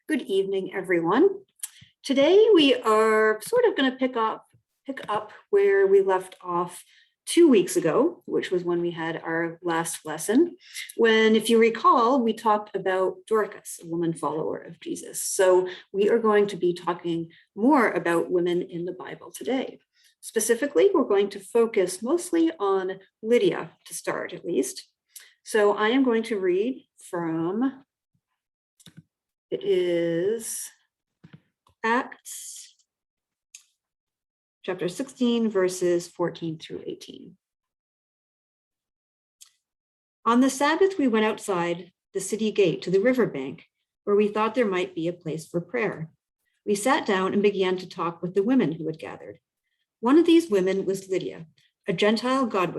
Good evening, everyone. Today we are sort of going to pick up where we left off 2 weeks ago, which was when we had our last lesson, when, if you recall, we talked about Dorcas, a woman follower of Jesus. So we are going to be talking more about women in the Bible today. Specifically, we're going to focus mostly on Lydia to start, at least. So I am going to read from, it is Acts chapter 16, verses 14 through 18. On the Sabbath, we went outside the city gate to the riverbank, where we thought there might be a place for prayer. We sat down and began to talk with the women who had gathered. One of these women was Lydia, a Gentile God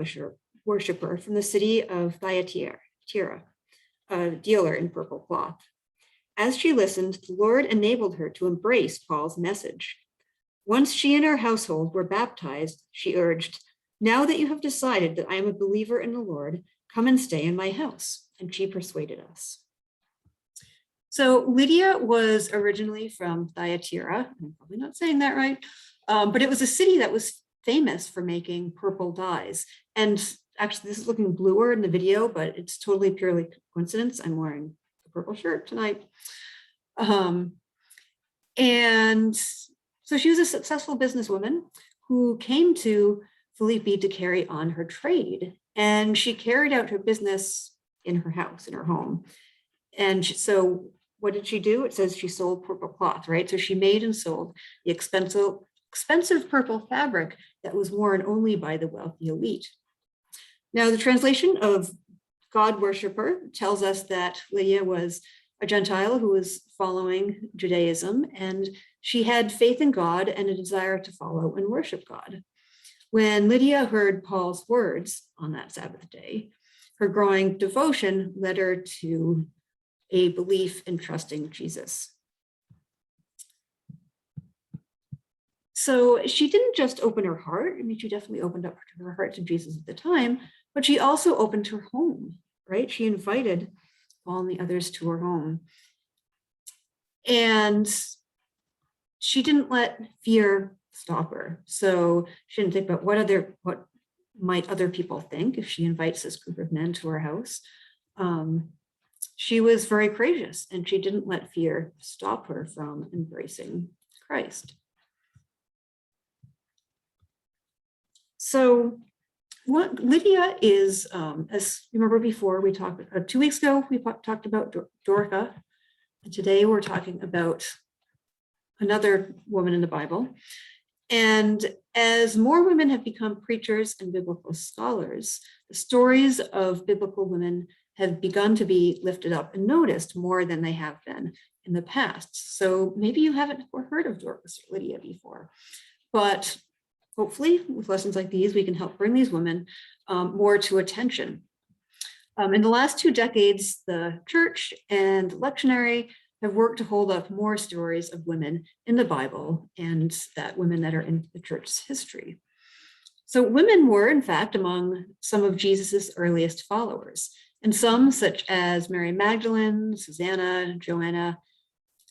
worshiper from the city of Thyatira, a dealer in purple cloth. As she listened, the Lord enabled her to embrace Paul's message. Once she and her household were baptized, she urged, "Now that you have decided that I am a believer in the Lord, come and stay in my house." And she persuaded us. So Lydia was originally from Thyatira. I'm probably not saying that right, but it was a city that was famous for making purple dyes. And actually, this is looking bluer in the video, but it's totally purely coincidence. I'm wearing a purple shirt tonight. And so she was a successful businesswoman who came to Philippi to carry on her trade. And she carried out her business in her house, in her home. And so what did she do? It says she sold purple cloth, right? So she made and sold the expensive purple fabric that was worn only by the wealthy elite. Now, the translation of God worshiper tells us that Lydia was a Gentile who was following Judaism, and she had faith in God and a desire to follow and worship God. When Lydia heard Paul's words on that Sabbath day, her growing devotion led her to a belief in trusting Jesus. So she didn't just open her heart. I mean, she definitely opened up her heart to Jesus at the time, but she also opened her home, right? She invited Paul and the others to her home. And she didn't let fear stop her. So she didn't think about what might other people think if she invites this group of men to her house. She was very courageous, and she didn't let fear stop her from embracing Christ. So what Lydia is, as you remember before, we talked 2 weeks ago, we talked about Dorcas, and today we're talking about another woman in the Bible. And as more women have become preachers and biblical scholars, the stories of biblical women have begun to be lifted up and noticed more than they have been in the past. So maybe you haven't heard of Dorcas or Lydia before, but hopefully with lessons like these, we can help bring these women more to attention. In the last 2 decades, the church and the lectionary have worked to hold up more stories of women in the Bible and that women that are in the church's history. So women were, in fact, among some of Jesus's earliest followers, and some, such as Mary Magdalene, Susanna, Joanna,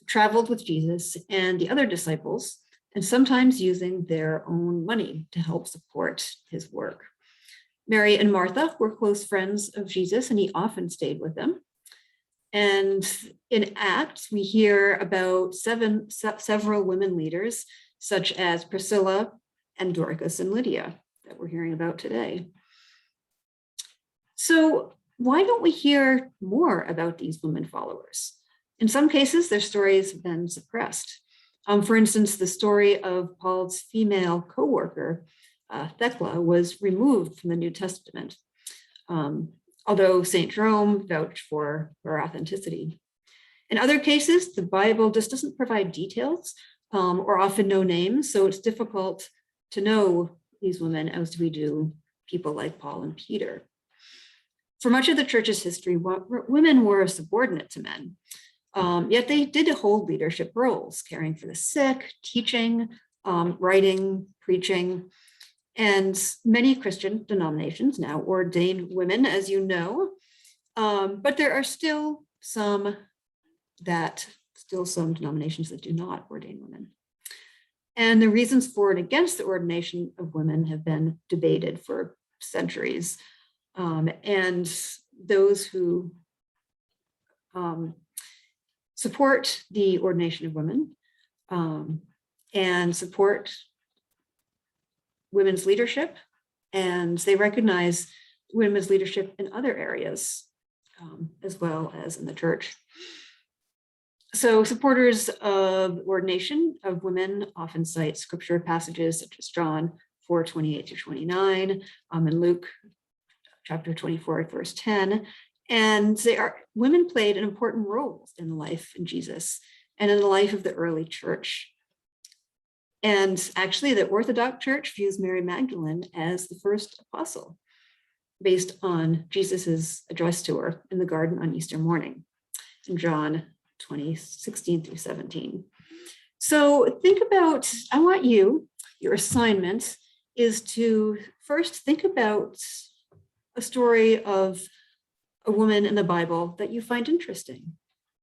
traveled with Jesus and the other disciples, and sometimes using their own money to help support his work. Mary and Martha were close friends of Jesus, and he often stayed with them. And in Acts, we hear about several women leaders, such as Priscilla and Dorcas and Lydia, that we're hearing about today. So why don't we hear more about these women followers? In some cases, their stories have been suppressed. For instance, the story of Paul's female co-worker, Thecla, was removed from the New Testament, although St. Jerome vouched for her authenticity. In other cases, the Bible just doesn't provide details or often no names, so it's difficult to know these women as we do people like Paul and Peter. For much of the church's history, women were subordinate to men. Yet they did hold leadership roles, caring for the sick, teaching, writing, preaching, and many Christian denominations now ordain women, as you know, but there are still some that still some denominations that do not ordain women. And the reasons for and against the ordination of women have been debated for centuries. And those who support the ordination of women and support women's leadership, and they recognize women's leadership in other areas as well as in the church. So supporters of ordination of women often cite scripture passages such as John 4:28-29, and Luke chapter 24, verse 10. And women played an important role in the life of Jesus and in the life of the early church. And actually, the Orthodox Church views Mary Magdalene as the first apostle, based on Jesus's address to her in the garden on Easter morning in John 20:16-17. So think about, I want your assignment is to first think about a story of a woman in the Bible that you find interesting.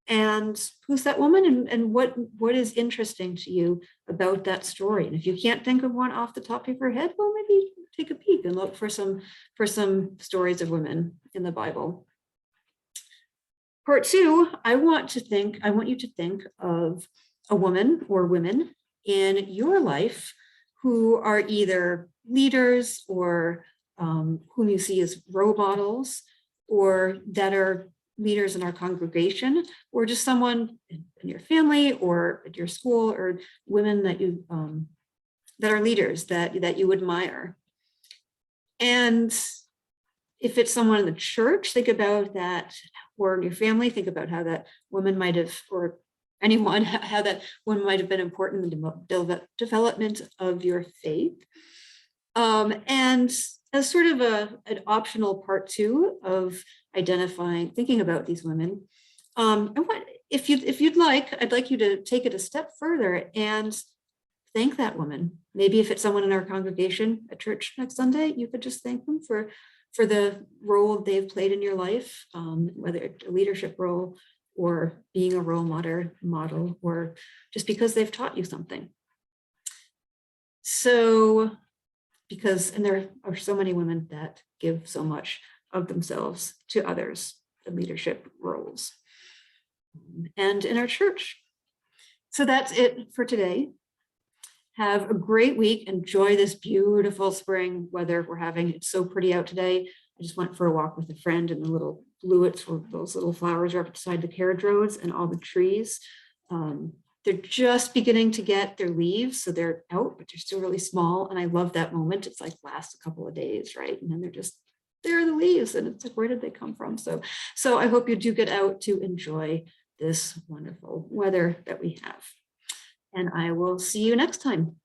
And who's that woman, and what is interesting to you about that story? And if you can't think of one off the top of your head, well, maybe take a peek and look for some stories of women in the Bible. Part two, I want you to think of a woman or women in your life who are either leaders or whom you see as role models, or that are leaders in our congregation, or just someone in your family or at your school, or women that you that are leaders that you admire. And if it's someone in the church, think about that, or in your family, think about how that woman might have, or anyone, how that woman might have been important in the development of your faith. And as sort of an optional part two of thinking about these women, if you'd like, I'd like you to take it a step further and thank that woman. Maybe if it's someone in our congregation at church next Sunday, you could just thank them for the role they've played in your life, whether it's a leadership role or being a role model, or just because they've taught you something. So, and there are so many women that give so much of themselves to others in leadership roles and in our church. So that's it for today. Have a great week. Enjoy this beautiful spring weather we're having. It's so pretty out today. I just went for a walk with a friend, and the little bluets, or those little flowers, are up beside the carriage roads, and all the trees. They're just beginning to get their leaves, so they're out, but they're still really small. And I love that moment. It's like lasts a couple of days, right? And then there are the leaves, and it's like, where did they come from? So I hope you do get out to enjoy this wonderful weather that we have. And I will see you next time.